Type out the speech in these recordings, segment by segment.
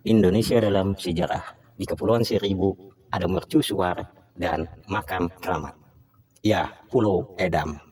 Indonesia dalam sejarah. Di Kepulauan Seribu ada mercusuar dan makam keramat. Ya, Pulau Edam.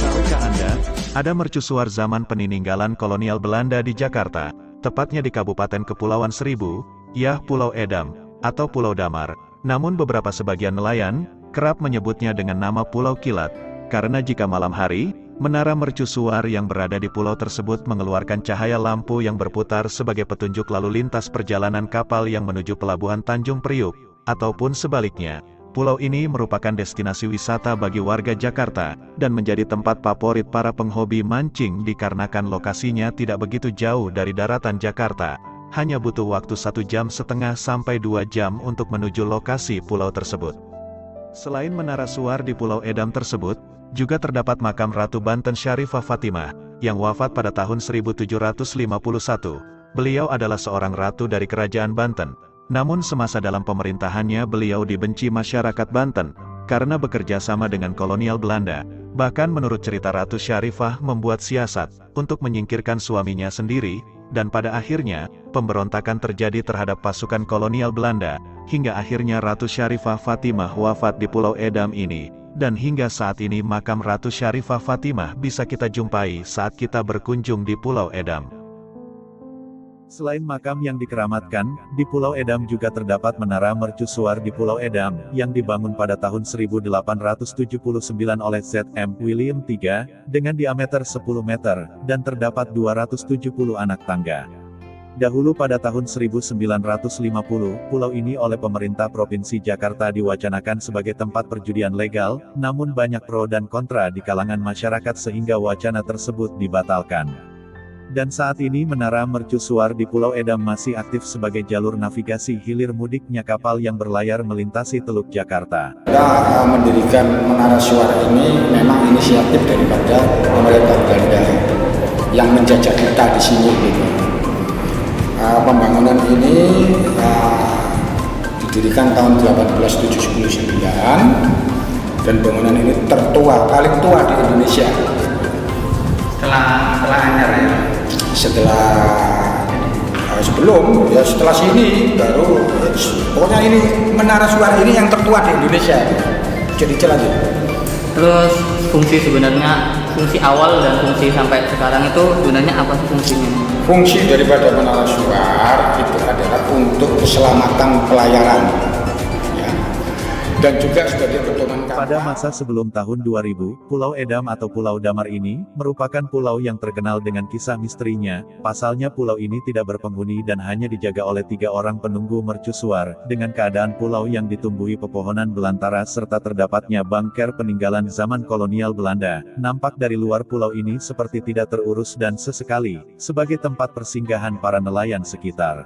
Tahukah Anda, ada mercusuar zaman peninggalan kolonial Belanda di Jakarta, tepatnya di Kabupaten Kepulauan Seribu, yah Pulau Edam, atau Pulau Damar. Namun beberapa sebagian nelayan, kerap menyebutnya dengan nama Pulau Kilat, karena jika malam hari, menara mercusuar yang berada di pulau tersebut mengeluarkan cahaya lampu yang berputar sebagai petunjuk lalu lintas perjalanan kapal yang menuju pelabuhan Tanjung Priuk, ataupun sebaliknya. Pulau ini merupakan destinasi wisata bagi warga Jakarta, dan menjadi tempat favorit para penghobi mancing dikarenakan lokasinya tidak begitu jauh dari daratan Jakarta. Hanya butuh waktu 1,5 jam sampai 2 jam untuk menuju lokasi pulau tersebut. Selain menara suar di Pulau Edam tersebut, juga terdapat makam Ratu Banten Syarifah Fatimah, yang wafat pada tahun 1751. Beliau adalah seorang ratu dari Kerajaan Banten. Namun semasa dalam pemerintahannya beliau dibenci masyarakat Banten, karena bekerja sama dengan kolonial Belanda. Bahkan menurut cerita Ratu Syarifah membuat siasat, untuk menyingkirkan suaminya sendiri, dan pada akhirnya, pemberontakan terjadi terhadap pasukan kolonial Belanda, hingga akhirnya Ratu Syarifah Fatimah wafat di Pulau Edam ini. Dan hingga saat ini makam Ratu Syarifah Fatimah bisa kita jumpai saat kita berkunjung di Pulau Edam. Selain makam yang dikeramatkan, di Pulau Edam juga terdapat menara mercusuar di Pulau Edam, yang dibangun pada tahun 1879 oleh Z.M. William III, dengan diameter 10 meter, dan terdapat 270 anak tangga. Dahulu pada tahun 1950, pulau ini oleh pemerintah Provinsi Jakarta diwacanakan sebagai tempat perjudian legal, namun banyak pro dan kontra di kalangan masyarakat sehingga wacana tersebut dibatalkan. Dan saat ini menara mercusuar di Pulau Edam masih aktif sebagai jalur navigasi hilir mudiknya kapal yang berlayar melintasi Teluk Jakarta. Kita mendirikan menara suar ini memang inisiatif daripada pemerintah Belanda yang menjajah kita di sini. Pembangunan ini didirikan tahun 1879 dan bangunan ini paling tua di Indonesia. Setelah anyar ya. Setelah sini baru pokoknya ini menara suar ini yang tertua di Indonesia. Jadi lanjut. Terus fungsi awal dan fungsi sampai sekarang itu sebenarnya apa sih fungsinya? Fungsi daripada menara suar itu adalah untuk keselamatan pelayaran, ya. Dan juga sebagai pedoman kapal. Pada masa sebelum tahun 2000, Pulau Edam atau Pulau Damar ini, merupakan pulau yang terkenal dengan kisah misterinya. Pasalnya pulau ini tidak berpenghuni dan hanya dijaga oleh 3 orang penunggu mercusuar, dengan keadaan pulau yang ditumbuhi pepohonan belantara serta terdapatnya bangker peninggalan zaman kolonial Belanda. Nampak dari luar pulau ini seperti tidak terurus dan sesekali, sebagai tempat persinggahan para nelayan sekitar.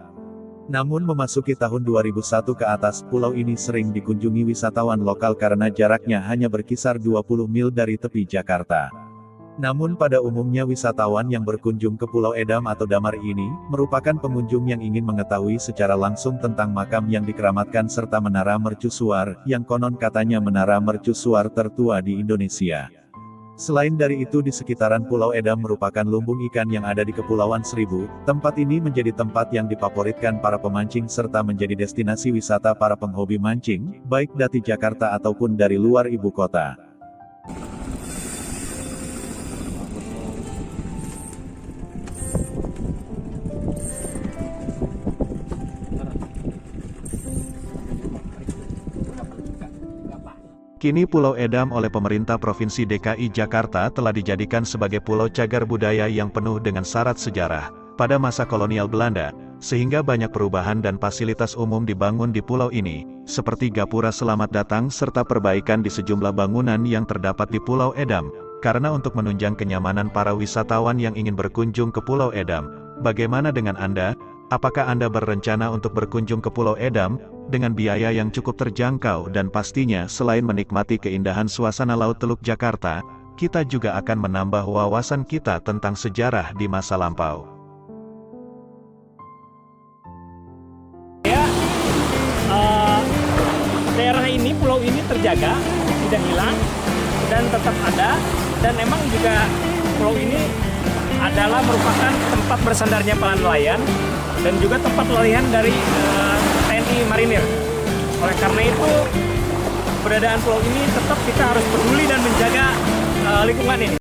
Namun memasuki tahun 2001 ke atas, pulau ini sering dikunjungi wisatawan lokal karena jaraknya hanya berkisar 20 mil dari tepi Jakarta. Namun pada umumnya wisatawan yang berkunjung ke Pulau Edam atau Damar ini, merupakan pengunjung yang ingin mengetahui secara langsung tentang makam yang dikeramatkan serta menara mercusuar, yang konon katanya menara mercusuar tertua di Indonesia. Selain dari itu di sekitaran Pulau Edam merupakan lumbung ikan yang ada di Kepulauan Seribu. Tempat ini menjadi tempat yang difavoritkan para pemancing serta menjadi destinasi wisata para penghobi mancing, baik dari Jakarta ataupun dari luar ibu kota. Kini Pulau Edam oleh pemerintah Provinsi DKI Jakarta telah dijadikan sebagai pulau cagar budaya yang penuh dengan syarat sejarah pada masa kolonial Belanda, sehingga banyak perubahan dan fasilitas umum dibangun di pulau ini, seperti gapura selamat datang serta perbaikan di sejumlah bangunan yang terdapat di Pulau Edam, karena untuk menunjang kenyamanan para wisatawan yang ingin berkunjung ke Pulau Edam. Bagaimana dengan Anda? Apakah Anda berencana untuk berkunjung ke Pulau Edam, dengan biaya yang cukup terjangkau dan pastinya selain menikmati keindahan suasana Laut Teluk Jakarta, kita juga akan menambah wawasan kita tentang sejarah di masa lampau. Daerah ini, pulau ini terjaga, tidak hilang dan tetap ada. Dan emang juga pulau ini adalah merupakan tempat bersandarnya para nelayan dan juga tempat latihan dari TNI Marinir. Oleh karena itu, keberadaan pulau ini tetap kita harus peduli dan menjaga lingkungan ini.